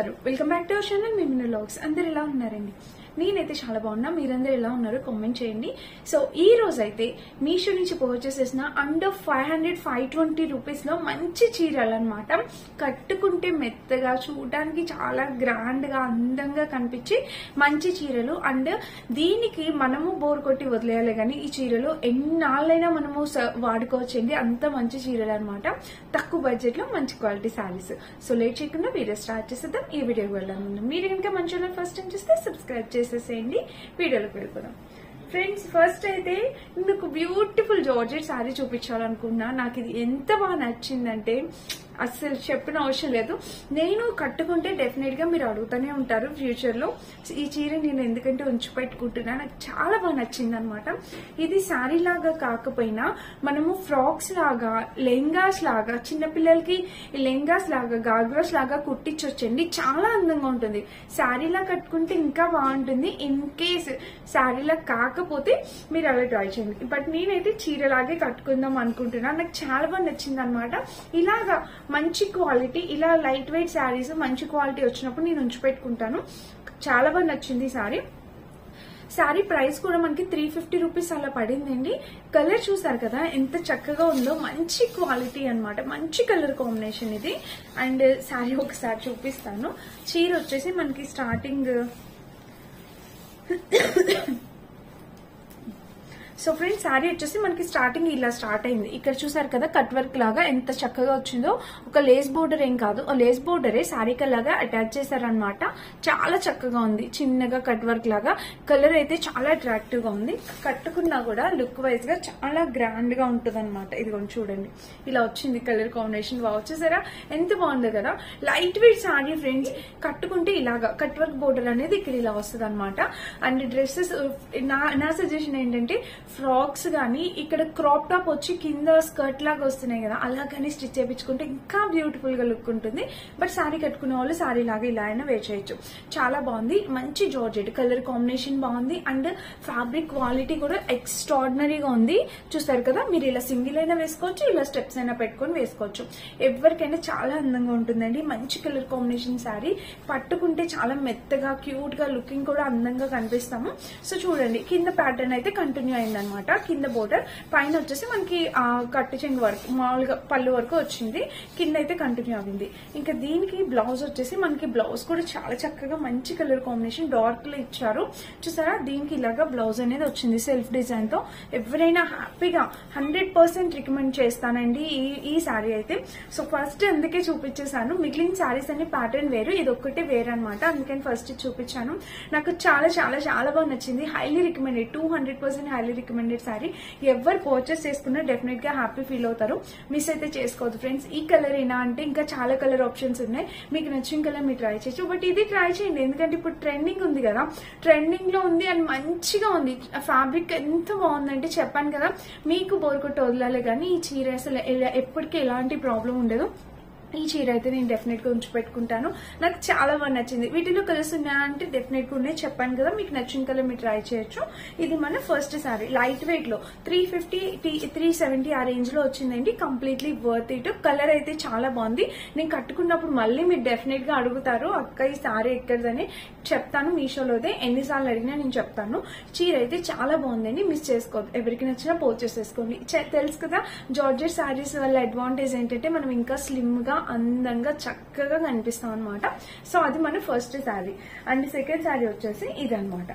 నమస్కారం, welcome back to our channel మిమిన vlogs. అందరు ఎలా ఉన్నారండి? నేనైతే చాలా బాగున్నా. మీరందరూ ఎలా ఉన్నారో కామెంట్ చేయండి. సో ఈ రోజు అయితే మీషో నుంచి పర్చేస్ చేసిన అండర్ 520 రూపీస్ లో మంచి చీరలు అనమాట. కట్టుకుంటే మెత్తగా, చూడడానికి చాలా గ్రాండ్ గా అందంగా కనిపించి మంచి చీరలు. అండ్ దీనికి మనము బోర్ కొట్టి వదిలేయాలి కానీ ఈ చీరలు ఎన్నాళ్ళైనా మనము వాడుకోవచ్చండి. అంత మంచి చీరలు అనమాట. తక్కువ బడ్జెట్ లో మంచి క్వాలిటీ శారీస్. సో లేట్ చేయకుండా వీడియో స్టార్ట్ చేసేద్దాం. ఈ వీడియోకి వెళ్దాం. మీరు ఇంకా మన ఛానల్ ఫస్ట్ టైం చూస్తే సబ్స్క్రైబ్ చేసేసేయండి. వీడియోలోకి వెళ్ళిపోదాం. ఫ్రెండ్స్, ఫస్ట్ అయితే మీకు బ్యూటిఫుల్ జార్జెట్ శారీ చూపించాలనుకున్నా. నాకు ఇది ఎంత బాగా నచ్చిందంటే అస్సలు చెప్పిన అవసరం లేదు. నేను కట్టుకుంటే డెఫినెట్ గా మీరు అడుగుతూనే ఉంటారు ఫ్యూచర్ లో ఈ చీర నేను ఎందుకంటే ఉంచి పెట్టుకుంటున్నా. నాకు చాలా బాగా నచ్చింది అనమాట. ఇది శారీ లాగా కాకపోయినా మనము ఫ్రాక్స్ లాగా, లెహంగాస్ లాగా, చిన్నపిల్లలకి లెహంగాస్ లాగా, గాగ్రాస్ లాగా కుట్టించొచ్చండి. చాలా అందంగా ఉంటుంది. శారీలా కట్టుకుంటే ఇంకా బాగుంటుంది. ఇన్ కేస్ శారీలా కాకపోతే మీరు అలా ట్రై చేయండి. బట్ నేనైతే చీరలాగే కట్టుకుందాం అనుకుంటున్నా. నాకు చాలా బాగా నచ్చింది అనమాట. ఇలాగా మంచి క్వాలిటీ, ఇలా లైట్ వెయిట్ శారీస్ మంచి క్వాలిటీ వచ్చినప్పుడు నేను ఉంచి పెట్టుకుంటాను. చాలా బాగా నచ్చింది ఈ శారీ. శారీ ప్రైస్ కూడా మనకి 350 రూపీస్ అలా పడిందండి. కలర్ చూసారు కదా ఎంత చక్కగా ఉందో. మంచి క్వాలిటీ అన్నమాట. మంచి కలర్ కాంబినేషన్ ఇది. అండ్ శారీ ఒకసారి చూపిస్తాను. చీర వచ్చేసి మనకి స్టార్టింగ్ సో ఫ్రెండ్స్, శారీ వచ్చేసి మనకి స్టార్టింగ్ ఇలా స్టార్ట్ అయింది. ఇక్కడ చూసారు కదా కట్ వర్క్ లాగా ఎంత చక్కగా వచ్చిందో. ఒక లేస్ బోర్డర్ ఏం కాదు, లేస్ బోర్డరే శారీకి లాగా అటాచ్ చేశారనమాట. చాలా చక్కగా ఉంది. చిన్నగా కట్ వర్క్ లాగా. కలర్ అయితే చాలా అట్రాక్టివ్ గా ఉంది. కట్టుకున్నా కూడా లుక్ వైజ్ గా చాలా గ్రాండ్ గా ఉంటుంది అనమాట. ఇదిగోండి చూడండి, ఇలా వచ్చింది కలర్ కాంబినేషన్. బాగా వచ్చేసారా? ఎంత బాగుంది కదా. Light weight sari friends. కట్టుకుంటే ఇలాగా కట్ వర్క్ బోర్డర్ అనేది ఇక్కడ ఇలా వస్తుంది అనమాట. అండ్ డ్రెస్సెస్ నా సజెషన్ ఏంటంటే ఫ్రాక్స్ గానీ ఇక్కడ క్రాప్ టాప్ వచ్చి కింద స్కర్ట్ లాగా వస్తున్నాయి కదా, అలా కానీ స్టిచ్ చేయించుకుంటే ఇంకా బ్యూటిఫుల్ గా లుక్ ఉంటుంది. బట్ శారీ కట్టుకునే వాళ్ళు శారీ లాగా ఇలా అయినా వేర్ చేయొచ్చు. చాలా బాగుంది. మంచి జార్జెట్ కలర్ కాంబినేషన్ బాగుంది. అండ్ ఫ్యాబ్రిక్ క్వాలిటీ కూడా ఎక్స్ట్రాడినరీగా ఉంది. చూస్తారు కదా, మీరు ఇలా సింగిల్ అయినా వేసుకోవచ్చు, ఇలా స్టెప్స్ అయినా పెట్టుకొని వేసుకోవచ్చు. ఎవరికైనా చాలా అందంగా ఉంటుందండి. మంచి కలర్ కాంబినేషన్ శారీ. పట్టుకుంటే చాలా మెత్తగా, క్యూట్ గా, లుకింగ్ కూడా అందంగా కనిపిస్తాము. సో చూడండి, కింద ప్యాటర్న్ అయితే కంటిన్యూ అయింది అనమాట. కింద బోర్డర్, పైన వచ్చేసి మనకి కట్టు చెంగు వరకు మామూలుగా పళ్ళు వరకు వచ్చింది. కింద అయితే కంటిన్యూ అయింది. ఇంకా దీనికి బ్లౌజ్ వచ్చేసి మనకి బ్లౌజ్ కూడా చాలా చక్కగా మంచి కలర్ కాంబినేషన్ డార్క్ లో ఇచ్చారు. చూసారా, దీనికి ఇలాగా బ్లౌజ్ అనేది వచ్చింది సెల్ఫ్ డిజైన్ తో. ఎవరైనా హ్యాపీగా 100% రికమెండ్ చేస్తానండి ఈ శారీ అయితే. సో ఫస్ట్ అందుకే చూపించేశాను. మిగిలిన శారీస్ అన్ని ప్యాటర్న్ వేరు, ఇది ఒక్కటే వేరు అనమాట. అందుకని ఫస్ట్ చూపించాను. నాకు చాలా చాలా చాలా బాగా నచ్చింది. Highly recommended, 200% highly recommended sari. ఎవరు పర్చేస్ చేసుకున్నా డెఫినెట్ గా హ్యాపీ ఫీల్ అవుతారు. మిస్ అయితే చేసుకోవద్దు ఫ్రెండ్స్. ఈ కలర్ అయినా అంటే ఇంకా చాలా కలర్ ఆప్షన్స్ ఉన్నాయి. మీకు నచ్చిన కలర్ మీరు ట్రై చేయొచ్చు. బట్ ఇది ట్రై చేయండి, ఎందుకంటే ఇప్పుడు ట్రెండింగ్ ఉంది కదా, ట్రెండింగ్ లో ఉంది అండ్ మంచిగా ఉంది. ఫ్యాబ్రిక్ ఎంత బాగుందంటే చెప్పాను కదా, మీకు బోర్ కొట్టి వదలాలి కానీ ఈ చీర అసలు ఎప్పటికీ ఎలాంటి ప్రాబ్లం ఉండదు. ఈ చీర అయితే నేను డెఫినెట్ గా ఉంచి పెట్టుకుంటాను. నాకు చాలా బాగా నచ్చింది. వీటిలో కలర్స్ ఉన్నాయా అంటే డెఫినెట్ గా ఉన్నాయి. చెప్పాను కదా, మీకు నచ్చిన కలర్ మీరు ట్రై చేయొచ్చు. ఇది మన ఫస్ట్ శారీ. లైట్ వెయిట్ లో 350 370 ఆ రేంజ్ లో వచ్చిందండి. Completely worth it. కలర్ అయితే చాలా బాగుంది. నేను కట్టుకున్నప్పుడు మళ్ళీ మీరు డెఫినెట్ గా అడుగుతారు, అక్క ఈ శారీ ఎక్కడదని చెప్తాను. మీషోలోదే ఎన్నిసార్లు అడిగినా నేను చెప్తాను. చీర అయితే చాలా బాగుందండి. మిస్ చేసుకోవద్దు. ఎవరికి నచ్చినా పర్చేస్ చేసుకోండి. తెలుసు కదా, జార్జెట్ శారీస్ వల్ల అడ్వాంటేజ్ ఏంటంటే మనం ఇంకా స్లిమ్ గా, అందంగా, చక్కగా కనిపిస్తాం అనమాట. సో అది మన first sari. And second sari వచ్చేసి ఇదనమాట.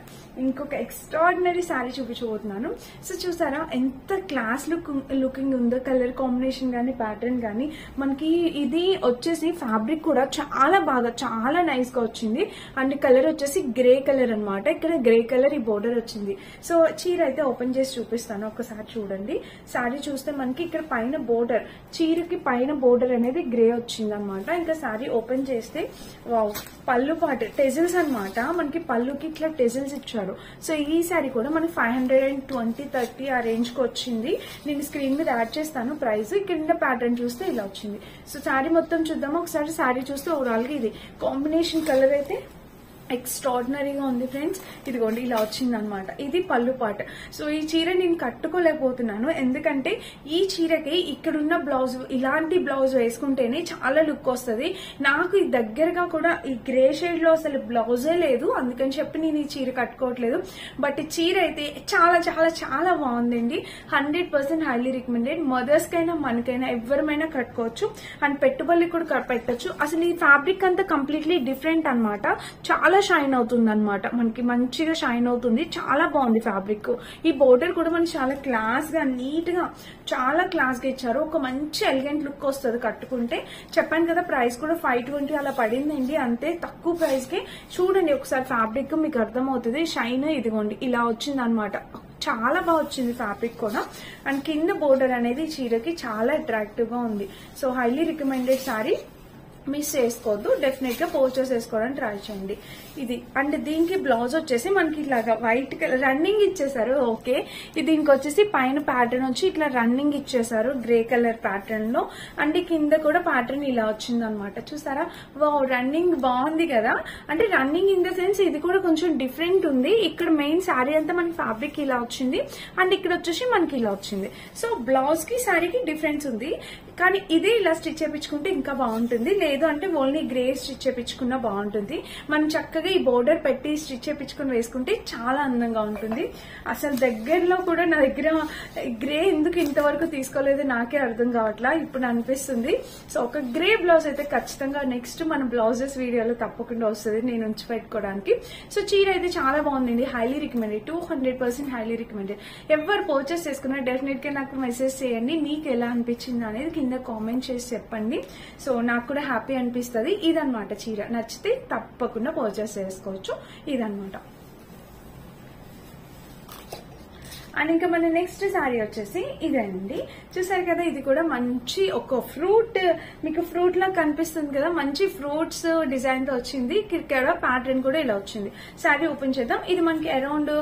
ఇంకొక ఎక్స్ట్రాడినరీ శారీ చూపించబోతున్నాను. సో చూసారా ఎంత క్లాస్ లుకింగ్ ఉందో. కలర్ కాంబినేషన్ గానీ, ప్యాటర్న్ గానీ. మనకి ఇది వచ్చేసి ఫ్యాబ్రిక్ కూడా చాలా బాగా, చాలా నైస్ గా వచ్చింది. అండ్ కలర్ వచ్చేసి గ్రే కలర్ అనమాట. ఇక్కడ గ్రే కలర్ ఈ బోర్డర్ వచ్చింది. సో చీర అయితే ఓపెన్ చేసి చూపిస్తాను, ఒకసారి చూడండి. శారీ చూస్తే మనకి ఇక్కడ పైన బోర్డర్, చీరకి పైన బోర్డర్ అనేది గ్రే వచ్చిందనమాట. ఇంకా శారీ ఓపెన్ చేస్తే వావ్, పళ్ళు పాటు టెజిల్స్ అనమాట. మనకి పళ్ళుకి ఇట్లా టెజిల్స్ ఇచ్చారు. సో ఈ శారీ కూడా మనకి 520-30 ఆ రేంజ్ కి వచ్చింది. నేను స్క్రీన్ మీద యాడ్ చేస్తాను ప్రైస్. కింద ప్యాటర్న్ చూస్తే ఇలా వచ్చింది. సో శారీ మొత్తం చూద్దాము ఒకసారి. శారీ చూస్తే ఓవరాల్ గా ఇది కాంబినేషన్ కలర్ అయితే ఎక్స్ట్రాడినరీగా ఉంది ఫ్రెండ్స్. ఇదిగోండి ఇలా వచ్చింది అనమాట. ఇది పళ్ళు పాట. సో ఈ చీర నేను కట్టుకోలేకపోతున్నాను, ఎందుకంటే ఈ చీరకి ఇక్కడున్న బ్లౌజ్, ఇలాంటి బ్లౌజ్ వేసుకుంటేనే చాలా లుక్ వస్తుంది. నాకు ఈ దగ్గరగా కూడా ఈ గ్రే షేడ్ లో అసలు బ్లౌజే లేదు, అందుకని చెప్పి నేను ఈ చీర కట్టుకోవట్లేదు. బట్ ఈ చీర అయితే చాలా చాలా చాలా బాగుందండి. 100% హైలీ రికమెండెడ్. మదర్స్ కైనా మనకైనా ఎవరిమైనా కట్టుకోవచ్చు, అండ్ పెట్టుబడి కూడా పెట్టచ్చు. అసలు ఈ ఫ్యాబ్రిక్ అంతా కంప్లీట్లీ డిఫరెంట్ అనమాట. చాలా షైన్ అవుతుంది అనమాట, మనకి మంచిగా షైన్ అవుతుంది. చాలా బాగుంది ఫ్యాబ్రిక్. ఈ బోర్డర్ కూడా మనకి చాలా క్లాస్ గా, నీట్ గా, చాలా క్లాస్ గా ఇచ్చారు. ఒక మంచి ఎలిగెంట్ లుక్ వస్తుంది కట్టుకుంటే. చెప్పాను కదా ప్రైస్ కూడా 520 అలా పడిందండి, అంతే తక్కువ ప్రైస్ కి. చూడండి ఒకసారి ఫ్యాబ్రిక్ మీకు అర్థమవుతుంది. షైన్ ఇదిగోండి ఇలా వచ్చింది అనమాట. చాలా బాగా వచ్చింది ఫ్యాబ్రిక్ కూడా. అండ్ కింద బోర్డర్ అనేది చీరకి చాలా అట్రాక్టివ్ గా ఉంది. So highly recommended sorry, miss చేసుకోవద్దు. డెఫినెట్ గా పర్చేస్ చేసుకోవడానికి ట్రై చేయండి. ఇది అండ్ దీనికి బ్లౌజ్ వచ్చేసి మనకి ఇలాగా వైట్ కలర్ రన్నింగ్ ఇచ్చేసారు. ఓకే, దీనికి వచ్చేసి పైన ప్యాటర్న్ వచ్చి ఇట్లా రన్నింగ్ ఇచ్చేసారు గ్రే కలర్ ప్యాటర్న్ లో. అండ్ కింద కూడా ప్యాటర్న్ ఇలా వచ్చింది అనమాట. చూసారా, రన్నింగ్ బాగుంది కదా. అంటే రన్నింగ్ ఇన్ ద సెన్స్ ఇది కూడా కొంచెం డిఫరెంట్ ఉంది. ఇక్కడ మెయిన్ శారీ అంతా మనకి ఫ్యాబ్రిక్ ఇలా వచ్చింది, అండ్ ఇక్కడ వచ్చేసి మనకి ఇలా వచ్చింది. సో బ్లౌజ్ కి శారీకి డిఫరెన్స్ ఉంది, కానీ ఇదే ఇలా స్టిచ్ చేయించుకుంటే ఇంకా బాగుంటుంది. లేదు అంటే ఓన్లీ గ్రే స్టిచ్ చేయించుకున్నా బాగుంటుంది. మనం చక్కగా ఈ బోర్డర్ పెట్టి స్టిచ్ చేయించుకుని వేసుకుంటే చాలా అందంగా ఉంటుంది. అసలు దగ్గరలో కూడా నా దగ్గర గ్రే ఎందుకు ఇంతవరకు తీసుకోలేదు నాకే అర్థం కావట్లా, ఇప్పుడు అనిపిస్తుంది. సో ఒక గ్రే బ్లౌజ్ అయితే ఖచ్చితంగా నెక్స్ట్ మన బ్లౌజెస్ వీడియోలో తప్పకుండా వస్తుంది నేను ఉంచి పెట్టుకోవడానికి. సో చీర అయితే చాలా బాగుందండి, హైలీ రికమెండెడ్, 200% హైలీ రికమెండెడ్. ఎవరు పర్చేస్ చేసుకున్నా డెఫినెట్ గా నాకు మెసేజ్ చేయండి, మీకు ఎలా అనిపించింది అనేది కింద కామెంట్ చేసి చెప్పండి. సో నాకు కూడా హ్యాపీ అనిపిస్తుంది. ఇదనమాట చీర, నచ్చితే తప్పకుండా పర్చేస్ చేసుకోవచ్చు. ఇదనమాట. అండ్ ఇంకా మన నెక్స్ట్ శారీ వచ్చేసి ఇదండి. చూసారు కదా, ఇది కూడా మంచి ఒక ఫ్రూట్, మీకు ఫ్రూట్ లా కనిపిస్తుంది కదా, మంచి ఫ్రూట్స్ డిజైన్ తో వచ్చింది. ఇక్కడ ప్యాటర్న్ కూడా ఇలా వచ్చింది. శారీ ఓపెన్ చేద్దాం. ఇది మనకి అరౌండ్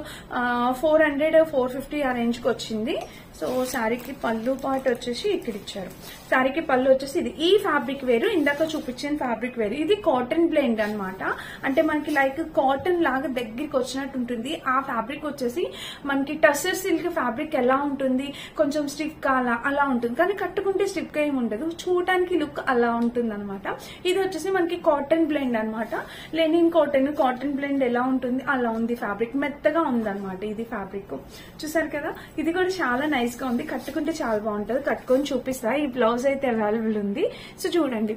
400-450 ఆ రేంజ్ కి వచ్చింది. సో శారీకి పళ్ళు పాటు వచ్చేసి ఇక్కడ ఇచ్చారు. శారీకి పళ్ళు వచ్చేసి ఇది. ఈ ఫ్యాబ్రిక్ వేరు, ఇందాక చూపించిన ఫ్యాబ్రిక్ వేరు. ఇది కాటన్ బ్లెండ్ అనమాట. అంటే మనకి లైక్ కాటన్ లాగా దగ్గరికి వచ్చినట్టు ఉంటుంది. ఆ ఫ్యాబ్రిక్ వచ్చేసి మనకి టస్సర్ సిల్క్ ఫ్యాబ్రిక్ ఎలా ఉంటుంది, కొంచెం స్టిఫ్ గా అలా ఉంటుంది, కానీ కట్టుకుంటే స్టిఫ్ గా ఏమి ఉండదు, చూడటానికి లుక్ అలా ఉంటుంది అనమాట. ఇది వచ్చేసి మనకి కాటన్ బ్లెండ్ అనమాట. లెనిన్ కాటన్ బ్లెండ్ ఎలా ఉంటుంది అలా ఉంది ఫ్యాబ్రిక్, మెత్తగా ఉంది అనమాట ఇది ఫ్యాబ్రిక్. చూసారు కదా, ఇది కూడా చాలా నైస్ గా ఉంది, కట్టుకుంటే చాలా బాగుంటుంది. కట్టుకొని చూపిస్తా. ఈ బ్లౌజ్ అయితే అవైలబుల్ ఉంది. సో చూడండి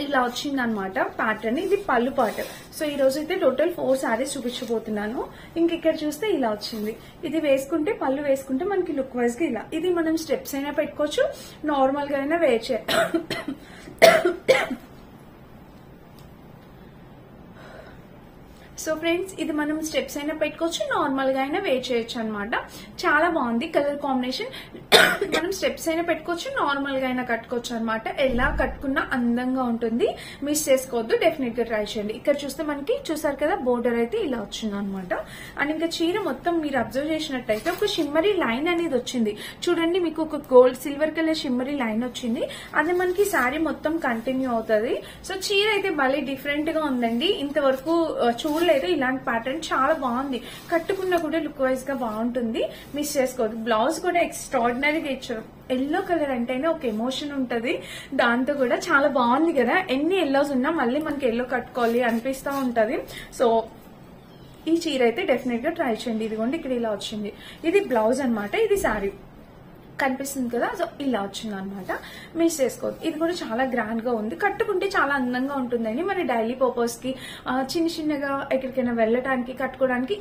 ఇలా వచ్చింది అనమాట ప్యాటర్న్. ఇది పళ్ళు పాట. సో ఈ రోజు అయితే టోటల్ 4 శారీస్ చూపించబోతున్నాను. ఇంక ఇక్కడ చూస్తే ఇలా వచ్చింది. ఇది వేసుకుంటే, పళ్ళు వేసుకుంటే మనకి లుక్ వైజ్ గా ఇలా. ఇది మనం స్టెప్స్ అయినా పెట్టుకోవచ్చు, నార్మల్ గా అయినా వేర్ చేయ. సో ఫ్రెండ్స్, ఇది మనం స్టెప్స్ అయినా పెట్టుకోవచ్చు, నార్మల్ గా అయినా వేర్ చేయొచ్చు అనమాట. చాలా బాగుంది కలర్ కాంబినేషన్. మనం స్టెప్స్ అయినా పెట్టుకోవచ్చు, నార్మల్ గా అయినా కట్టుకోవచ్చు అనమాట. ఎలా కట్టుకున్నా అందంగా ఉంటుంది, మిస్ చేసుకోవద్దు, డెఫినెట్ గా ట్రై చేయండి. ఇక్కడ చూస్తే మనకి చూసారు కదా, బోర్డర్ అయితే ఇలా వచ్చింది అనమాట. అండ్ ఇంకా చీర మొత్తం మీరు అబ్జర్వ్ చేసినట్టయితే ఒక షిమ్మరీ లైన్ అనేది వచ్చింది. చూడండి, మీకు ఒక gold silver colour shimmery line వచ్చింది. అది మనకి శారీ మొత్తం కంటిన్యూ అవుతుంది. సో చీర అయితే భలే డిఫరెంట్ గా ఉందండి, ఇంతవరకు చూడలేదు ఇలాంటి ప్యాటర్న్. చాలా బాగుంది, కట్టుకున్నా కూడా లుక్ వైజ్ గా బాగుంటుంది, మిస్ చేసుకోవద్దు. బ్లౌజ్ కూడా ఎక్స్ట్రాడినరీగా ఇచ్చారు. ఎల్లో కలర్ అంటేనే ఒక ఎమోషన్ ఉంటది, దాంతో కూడా చాలా బాగుంది కదా. ఎన్ని ఎల్లోస్ ఉన్నా మళ్ళీ మనకి ఎల్లో కట్టుకోవాలి అనిపిస్తూ ఉంటది. సో ఈ చీర అయితే డెఫినెట్ గా ట్రై చేయండి. ఇదిగోండి ఇక్కడ ఇలా వచ్చింది. ఇది బ్లౌజ్ అనమాట, ఇది శారీ కనిపిస్తుంది కదా. సో ఇలా వచ్చింది అనమాట, మిస్ చేసుకోవద్దు. ఇది కూడా చాలా గ్రాండ్ గా ఉంది, కట్టుకుంటే చాలా అందంగా ఉంటుందని మన డైలీ పర్పస్ కి, చిన్నగా ఎక్కడికైనా వెళ్ళటానికి కట్టుకోవడానికి.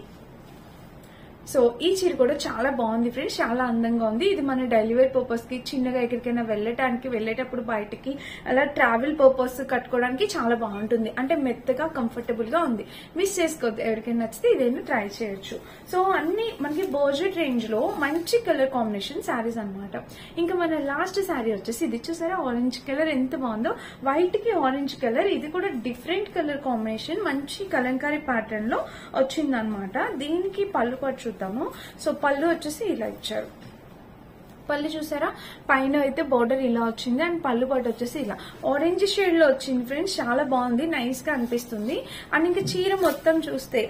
సో ఈ చీర కూడా చాలా బాగుంది ఫ్రెండ్స్, చాలా అందంగా ఉంది. ఇది మన డైలీ వేర్ పర్పస్ కి, చిన్నగా ఎక్కడికైనా వెళ్ళేటప్పుడు బయటకి అలా ట్రావెల్ పర్పస్ కట్టుకోవడానికి చాలా బాగుంటుంది. అంటే మెత్తగా కంఫర్టబుల్ గా ఉంది, మిస్ చేసుకోవద్దు. ఎవరికైనా నచ్చితే ఇదైనా ట్రై చేయొచ్చు. సో అన్ని మనకి బడ్జెట్ రేంజ్ లో మంచి కలర్ కాంబినేషన్ శారీస్ అనమాట. ఇంకా మన లాస్ట్ శారీ వచ్చేసి ఇది. చూసారా ఆరెంజ్ కలర్ ఎంత బాగుందో, వైట్ కి ఆరెంజ్ కలర్. ఇది కూడా డిఫరెంట్ కలర్ కాంబినేషన్, మంచి కలంకారీ ప్యాటర్న్ లో వచ్చింది అనమాట. దీనికి పళ్ళు పట్టు చూద్దాము. సో పళ్ళు వచ్చేసి ఇలా ఇచ్చారు. పళ్ళు చూసారా, పైన అయితే బోర్డర్ ఇలా వచ్చింది అండ్ పళ్ళు పాటు వచ్చేసి ఇలా ఆరెంజ్ షేడ్ లో వచ్చింది ఫ్రెండ్స్. చాలా బాగుంది, నైస్ గా అనిపిస్తుంది. అండ్ ఇంకా చీర మొత్తం చూస్తే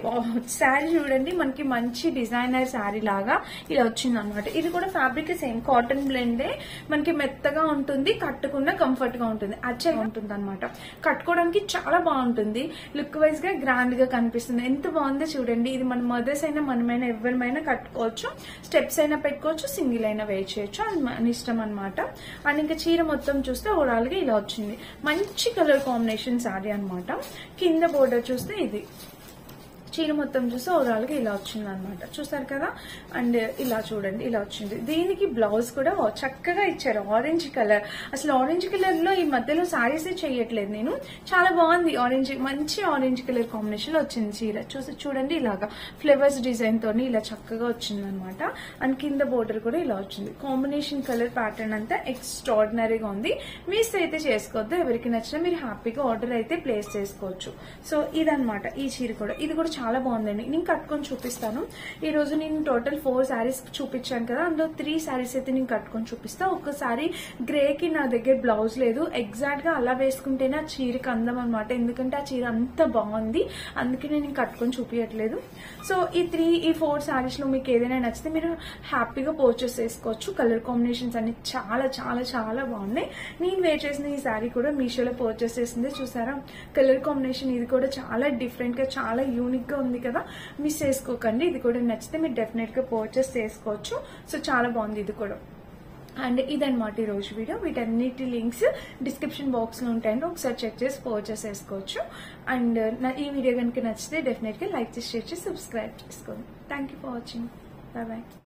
శారీ చూడండి, మనకి మంచి డిజైనర్ శారీ లాగా ఇలా వచ్చింది అనమాట. ఇది కూడా ఫ్యాబ్రిక్ సేమ్ కాటన్ బ్లెండే, మనకి మెత్తగా ఉంటుంది, కట్టుకున్న కంఫర్ట్ గా ఉంటుంది, అచ్చగా ఉంటుంది అనమాట. కట్టుకోవడానికి చాలా బాగుంటుంది, లుక్ వైజ్ గా గ్రాండ్ గా కనిపిస్తుంది. ఎంత బాగుందో చూడండి. ఇది మన మదర్స్ అయినా మనమైనా ఎవరిమైనా కట్టుకోవచ్చు, స్టెప్స్ అయినా పెట్టుకోవచ్చు, సింగిల్ అయినా వేర్ చేయొచ్చు, అది మన ఇష్టం అనమాట. అండ్ ఇంకా చీర మొత్తం చూస్తే ఓవరాల్ గా ఇలా వచ్చింది. మంచి కలర్ కాంబినేషన్ శారీ అనమాట. కింద బోర్డర్ చూస్తే ఇది, చీర మొత్తం చూస్తే ఓవరాల్ గా ఇలా వచ్చింది అనమాట. చూసారు కదా. అండ్ ఇలా చూడండి, ఇలా వచ్చింది. దీనికి బ్లౌజ్ కూడా చక్కగా ఇచ్చారు, ఆరెంజ్ కలర్. అసలు ఆరెంజ్ కలర్ లో ఈ మధ్యలో సారీస్ చేయట్లేదు నేను. చాలా బాగుంది, ఆరెంజ్, మంచి ఆరెంజ్ కలర్ కాంబినేషన్ లో వచ్చింది చీర. చూడండి, ఇలాగా ఫ్లవర్స్ డిజైన్ తోని ఇలా చక్కగా వచ్చింది అనమాట. అండ్ కింద బోర్డర్ కూడా ఇలా వచ్చింది. కాంబినేషన్ కలర్ ప్యాటర్న్ అంతా ఎక్స్ట్రాడినరీగా ఉంది. మిస్ అయితే చేసుకోవద్దు, ఎవరికి నచ్చినా మీరు హ్యాపీగా ఆర్డర్ అయితే ప్లేస్ చేసుకోవచ్చు. సో ఇదనమాట ఈ చీర కూడా. ఇది కూడా చాలా బాగుందండి. నేను కట్టుకొని చూపిస్తాను. ఈ రోజు నేను టోటల్ 4 శారీస్ చూపించాను కదా, అందులో 3 శారీస్ అయితే నేను కట్టుకొని చూపిస్తా. ఒకసారి గ్రే కి నా దగ్గర బ్లౌజ్ లేదు, ఎగ్జాక్ట్ గా అలా వేసుకుంటేనే ఆ చీరకి అందం అనమాట. ఎందుకంటే ఆ చీర అంత బాగుంది, అందుకే నేను కట్టుకొని చూపించట్లేదు. సో ఈ 4 శారీస్ లో మీకు ఏదైనా నచ్చితే మీరు హ్యాపీగా పర్చేస్ చేసుకోవచ్చు. కలర్ కాంబినేషన్స్ అన్ని చాలా చాలా చాలా బాగున్నాయి. నేను వేర్ చేసిన ఈ శారీ కూడా మీషోలో పర్చేస్ చేసింది. చూసారా కలర్ కాంబినేషన్, ఇది కూడా చాలా డిఫరెంట్ గా, చాలా యూనిక్ గా ఉంది కదా. మిస్ చేసుకోకండి. ఇది కూడా నచ్చితే మీరు డెఫినెట్ గా పర్చేస్ చేసుకోవచ్చు. సో చాలా బాగుంది ఇది కూడా. అండ్ ఇదన్నమాట ఈ రోజు వీడియో. వీటన్నిటి లింక్స్ డిస్క్రిప్షన్ బాక్స్ లో ఉంటాయండి, ఒకసారి చెక్ చేసి పర్చేస్ చేసుకోవచ్చు. అండ్ ఈ వీడియో కనుక నచ్చితే డెఫినెట్ గా లైక్ చేసి, షేర్ చేసి, సబ్స్క్రైబ్ చేసుకోండి. Thank you for watching. Bye bye.